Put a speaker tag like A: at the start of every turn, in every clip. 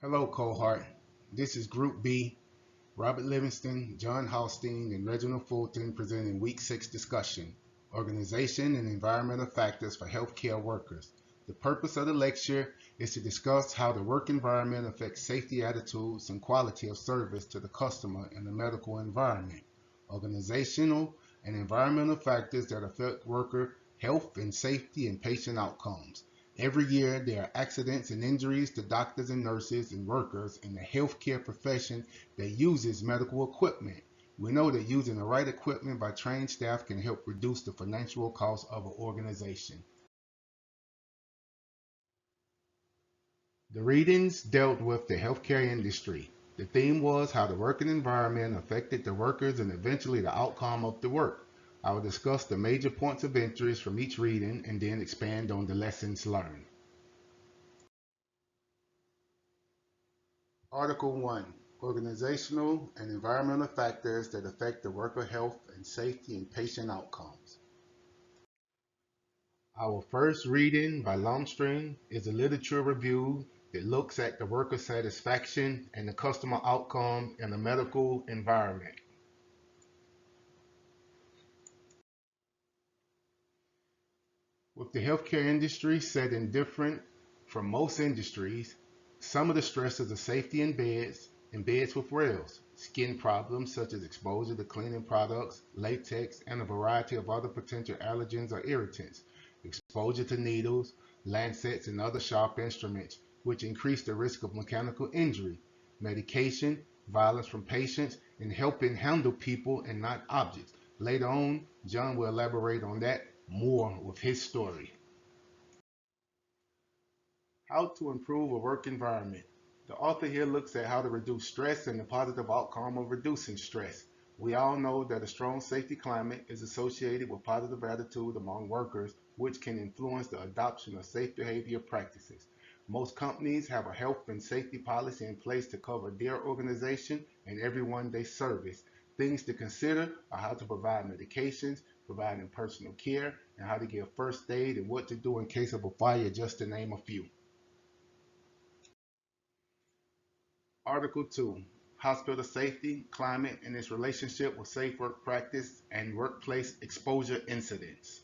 A: Hello, cohort. This is Group B, Robert Livingston, John Halstein, and Reginald Fulton presenting Week 6 discussion, Organization and Environmental Factors for Healthcare Workers. The purpose of the lecture is to discuss how the work environment affects safety attitudes and quality of service to the customer in the medical environment. Organizational and environmental factors that affect worker health and safety and patient outcomes. Every year, there are accidents and injuries to doctors and nurses and workers in the healthcare profession that uses medical equipment. We know that using the right equipment by trained staff can help reduce the financial cost of an organization. The readings dealt with the healthcare industry. The theme was how the working environment affected the workers and eventually the outcome of the work. I will discuss the major points of interest from each reading and then expand on the lessons learned. Article 1. Organizational and environmental factors that affect the worker health and safety and patient outcomes. Our first reading by Longstream is a literature review that looks at the worker satisfaction and the customer outcome in the medical environment. With the healthcare industry setting different from most industries, some of the stresses are safety in beds with rails, skin problems such as exposure to cleaning products, latex, and a variety of other potential allergens or irritants, exposure to needles, lancets, and other sharp instruments, which increase the risk of mechanical injury, medication, violence from patients, and helping handle people and not objects. Later on, John will elaborate on that more with his story. How to improve a work environment. The author here looks at how to reduce stress and the positive outcome of reducing stress. We all know that a strong safety climate is associated with positive attitude among workers, which can influence the adoption of safe behavior practices. Most companies have a health and safety policy in place to cover their organization and everyone they service. Things to consider are how to provide medications, providing personal care, and how to give first aid and what to do in case of a fire, just to name a few. Article 2. Hospital Safety, Climate, and its relationship with safe work practice and workplace exposure incidents.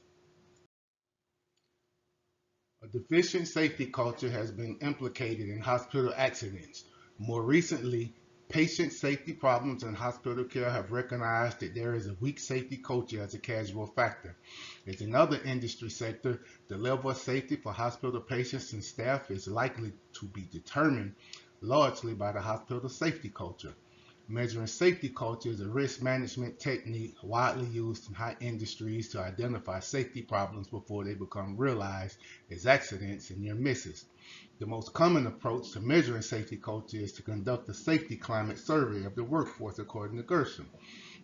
A: A deficient safety culture has been implicated in hospital accidents. More recently, patient safety problems in hospital care have recognized that there is a weak safety culture as a casual factor. As in other industry sectors, the level of safety for hospital patients and staff is likely to be determined largely by the hospital safety culture. Measuring safety culture is a risk management technique widely used in high industries to identify safety problems before they become realized as accidents and near misses. The most common approach to measuring safety culture is to conduct a safety climate survey of the workforce, according to Gershom.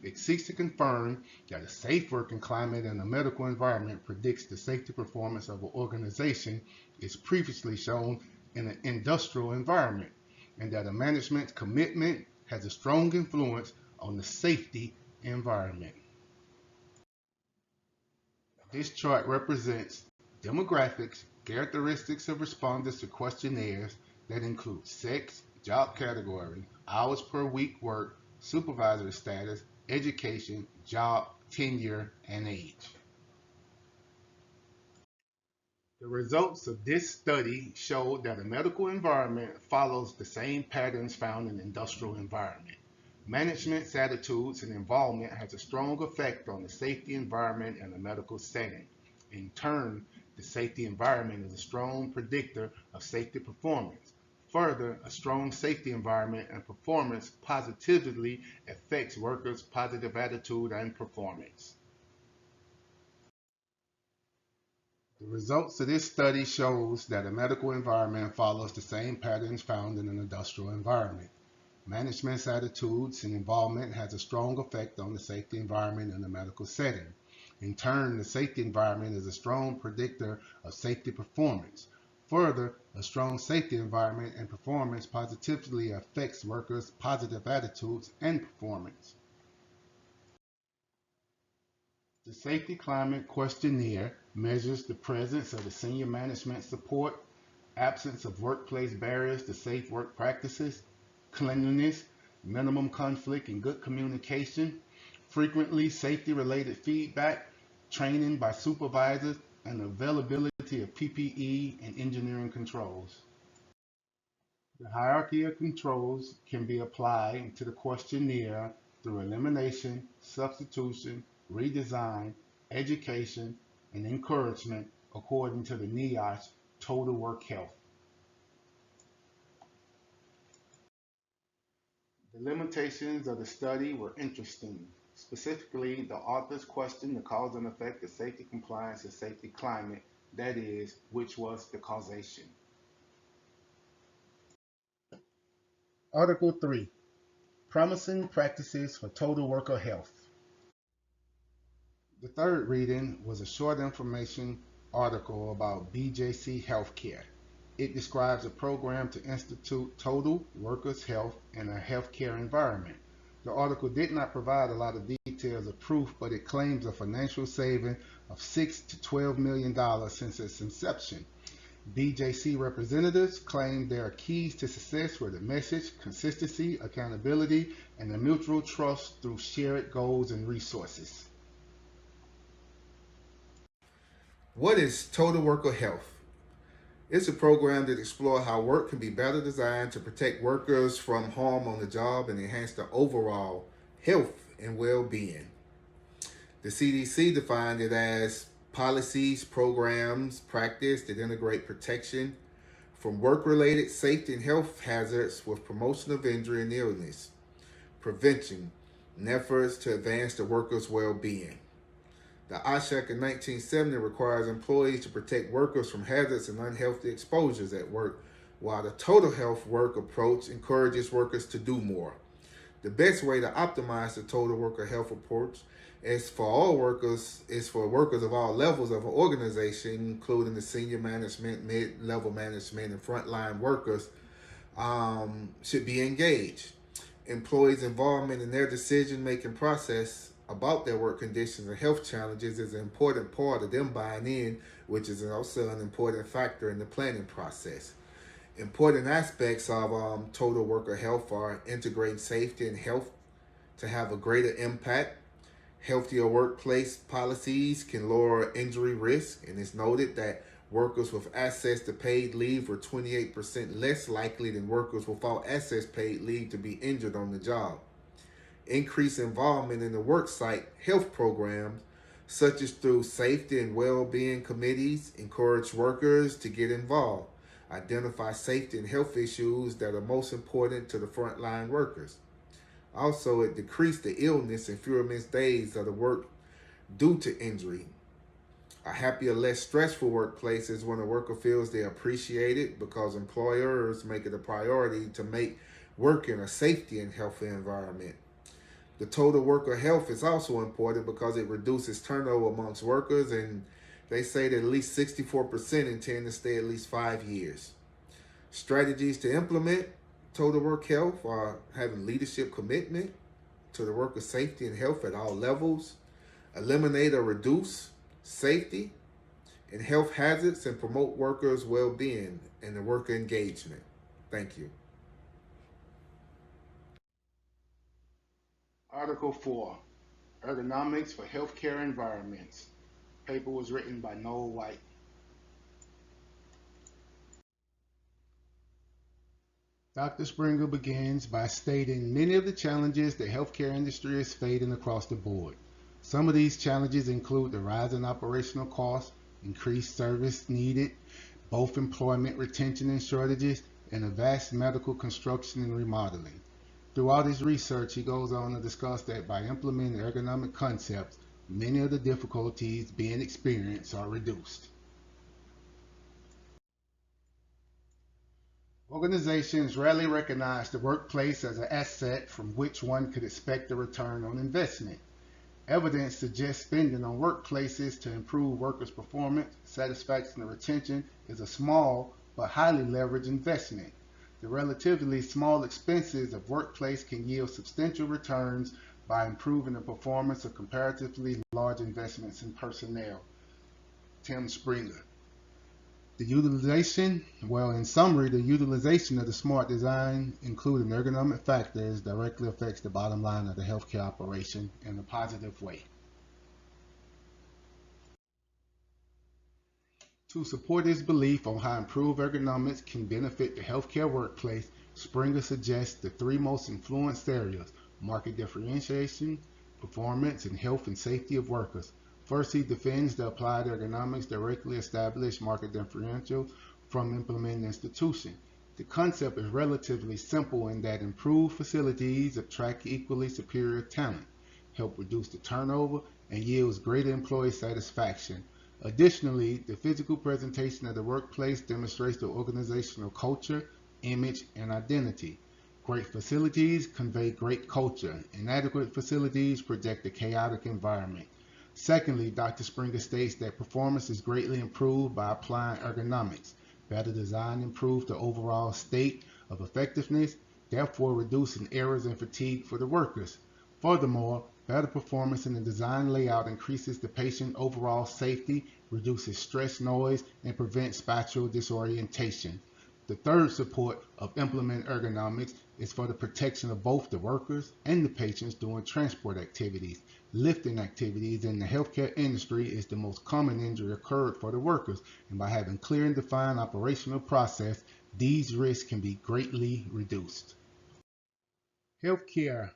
A: It seeks to confirm that a safe working climate in a medical environment predicts the safety performance of an organization as previously shown in an industrial environment, and that a management commitment has a strong influence on the safety environment. This chart represents demographics, characteristics of respondents to questionnaires that include sex, job category, hours per week work, supervisory status, education, job, tenure, and age. The results of this study showed that a medical environment follows the same patterns found in an industrial environment. Management's attitudes and involvement has a strong effect on the safety environment in a medical setting. In turn, the safety environment is a strong predictor of safety performance. Further, a strong safety environment and performance positively affects workers' positive attitude and performance. The results of this study shows that a medical environment follows the same patterns found in an industrial environment. Management's attitudes and involvement has a strong effect on the safety environment in a medical setting. In turn, the safety environment is a strong predictor of safety performance. Further, a strong safety environment and performance positively affects workers' positive attitudes and performance. The Safety Climate Questionnaire measures the presence of the senior management support absence of workplace barriers to safe work practices, cleanliness, minimum conflict and good communication, frequently safety-related feedback, training by supervisors, and availability of PPE and engineering controls. The hierarchy of controls can be applied to the questionnaire through elimination, substitution, redesign, education, and encouragement according to the NIOSH Total Work Health. The limitations of the study were interesting. Specifically, the authors questioned the cause and effect of safety compliance and safety climate, that is, which was the causation. Article 3. Promising Practices for Total Worker Health. The third reading was a short information article about BJC Healthcare. It describes a program to institute total workers' health in a healthcare environment. The article did not provide a lot of details or proof, but it claims a financial saving of $6 to $12 million since its inception. BJC representatives claim there are keys to success were the message, consistency, accountability, and the mutual trust through shared goals and resources.
B: What is Total Worker Health? It's a program that explores how work can be better designed to protect workers from harm on the job and enhance their overall health and well-being. The CDC defined it as policies, programs, practice that integrate protection from work-related safety and health hazards with promotion of injury and illness, prevention, and efforts to advance the workers' well-being. The OSHA in 1970 requires employees to protect workers from hazards and unhealthy exposures at work, while the total health work approach encourages workers to do more. The best way to optimize the total worker health approach is for workers of all levels of an organization, including the senior management, mid-level management, and frontline workers, should be engaged. Employees' involvement in their decision-making process about their work conditions and health challenges is an important part of them buying in, which is also an important factor in the planning process. Important aspects of total worker health are integrating safety and health to have a greater impact. Healthier workplace policies can lower injury risk, and it's noted that workers with access to paid leave were 28% less likely than workers without access to paid leave to be injured on the job. Increase involvement in the worksite health programs, such as through safety and well-being committees, encourage workers to get involved. Identify safety and health issues that are most important to the frontline workers. Also, it decreased the illness and fewer missed days of the work due to injury. A happier, less stressful workplace is when a worker feels they're appreciated because employers make it a priority to make work in a safety and healthy environment. The total worker health is also important because it reduces turnover amongst workers, and they say that at least 64% intend to stay at least 5 years. Strategies to implement total work health are having leadership commitment to the worker safety and health at all levels, eliminate or reduce safety and health hazards, and promote workers' well-being and the worker engagement. Thank you.
A: Article 4. Ergonomics for Healthcare Environments. Paper was written by Noel White. Dr. Springer begins by stating many of the challenges the healthcare industry is facing across the board. Some of these challenges include the rise in operational costs, increased service needed, both employment retention and shortages, and a vast medical construction and remodeling. Throughout his research, he goes on to discuss that by implementing ergonomic concepts, many of the difficulties being experienced are reduced. Organizations rarely recognize the workplace as an asset from which one could expect a return on investment. Evidence suggests spending on workplaces to improve workers' performance, satisfaction, and retention is a small but highly leveraged investment. The relatively small expenses of workplace can yield substantial returns by improving the performance of comparatively large investments in personnel. Tim Springer. The utilization, well, in summary, the utilization of the smart design, including ergonomic factors, directly affects the bottom line of the healthcare operation in a positive way. To support his belief on how improved ergonomics can benefit the healthcare workplace, Springer suggests the three most influenced areas: market differentiation, performance, and health and safety of workers. First, he defends the applied ergonomics directly established market differential from implementing institution. The concept is relatively simple in that improved facilities attract equally superior talent, help reduce the turnover, and yields greater employee satisfaction. Additionally, the physical presentation of the workplace demonstrates the organizational culture, image, and identity. Great facilities convey great culture. Inadequate facilities project a chaotic environment. Secondly, Dr. Springer states that performance is greatly improved by applying ergonomics. Better design improves the overall state of effectiveness, therefore reducing errors and fatigue for the workers. Furthermore, better performance in the design layout increases the patient overall safety, reduces stress noise, and prevents spatial disorientation. The third support of implementing ergonomics is for the protection of both the workers and the patients during transport activities. Lifting activities in the healthcare industry is the most common injury occurred for the workers, and by having clear and defined operational process, these risks can be greatly reduced. Healthcare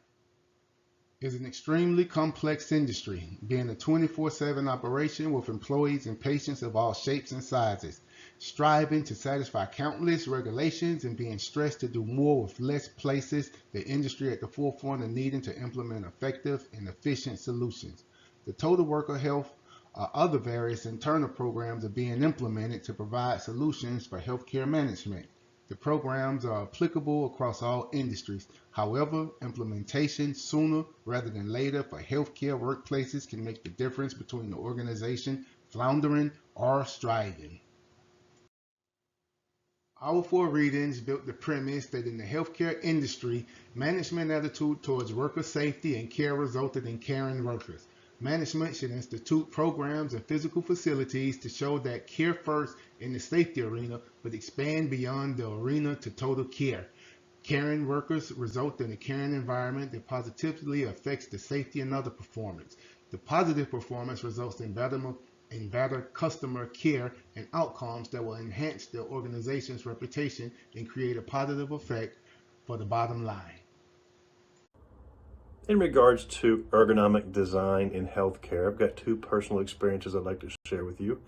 A: is an extremely complex industry, being a 24/7 operation with employees and patients of all shapes and sizes, striving to satisfy countless regulations and being stressed to do more with less places the industry at the forefront of needing to implement effective and efficient solutions. The total worker health or other various internal programs are being implemented to provide solutions for healthcare management. The programs are applicable across all industries. However, implementation sooner rather than later for healthcare workplaces can make the difference between the organization floundering or striving. Our four readings built the premise that in the healthcare industry, management attitude towards worker safety and care resulted in caring workers. Management should institute programs and physical facilities to show that care first in the safety arena, but expand beyond the arena to total care. Caring workers result in a caring environment that positively affects the safety and other performance. The positive performance results in better customer care and outcomes that will enhance the organization's reputation and create a positive effect for the bottom line.
C: In regards to ergonomic design in healthcare, I've got two personal experiences I'd like to share with you.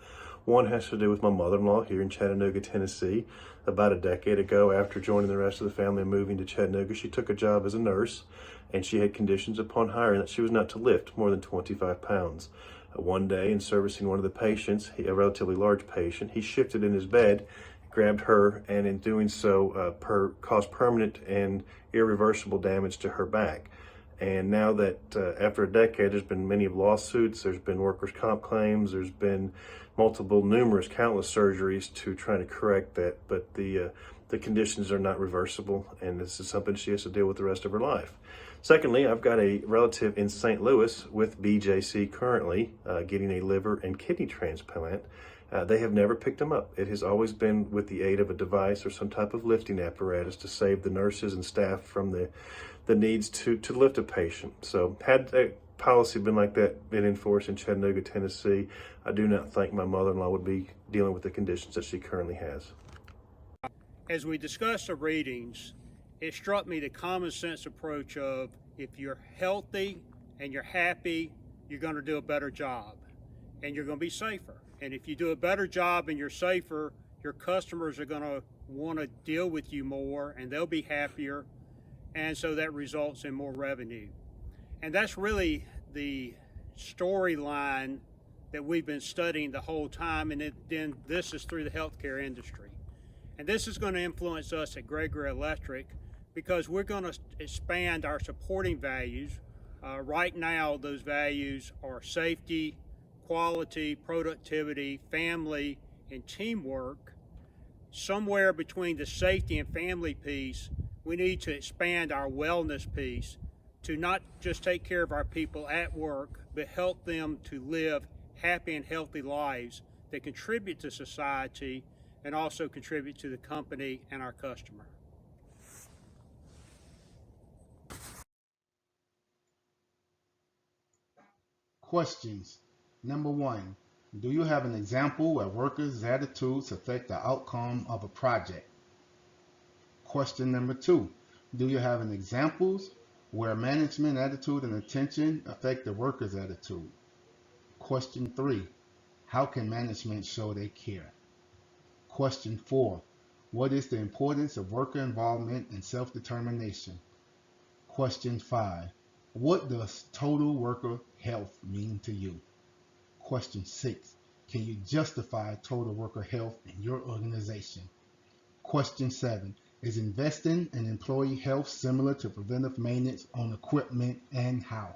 C: One has to do with my mother-in-law here in Chattanooga, Tennessee. About a decade ago, after joining the rest of the family and moving to Chattanooga, she took a job as a nurse, and she had conditions upon hiring that she was not to lift more than 25 pounds. One day, in servicing one of the patients, a relatively large patient, he shifted in his bed, grabbed her, and in doing so, caused permanent and irreversible damage to her back. And now that after a decade, there's been many lawsuits, there's been workers' comp claims, there's been numerous, countless surgeries to try to correct that, but the conditions are not reversible, and this is something she has to deal with the rest of her life. Secondly, I've got a relative in St. Louis with BJC currently getting a liver and kidney transplant. They have never picked him up. It has always been with the aid of a device or some type of lifting apparatus to save the nurses and staff from the needs to lift a patient. So had a policy been like that been enforced in Chattanooga, Tennessee, I do not think my mother-in-law would be dealing with the conditions that she currently has.
D: As we discussed the readings, it struck me the common sense approach of if you're healthy and you're happy, you're going to do a better job and you're going to be safer. And if you do a better job and you're safer, your customers are going to want to deal with you more and they'll be happier. And so that results in more revenue. And that's really the storyline that we've been studying the whole time. And then this is through the healthcare industry. And this is going to influence us at Gregory Electric because we're going to expand our supporting values. Right now, those values are safety, quality, productivity, family, and teamwork. Somewhere between the safety and family piece, we need to expand our wellness piece to not just take care of our people at work, but help them to live happy and healthy lives that contribute to society and also contribute to the company and our customer.
A: Questions. Number 1. Do you have an example where workers' attitudes affect the outcome of a project? Question number 2. Do you have an examples where management attitude and attention affect the workers' attitude? Question 3. How can management show they care? Question 4. What is the importance of worker involvement and self-determination? Question 5. What does total worker health mean to you? Question 6. Can you justify total worker health in your organization? Question 7. Is investing in employee health similar to preventive maintenance on equipment, and how?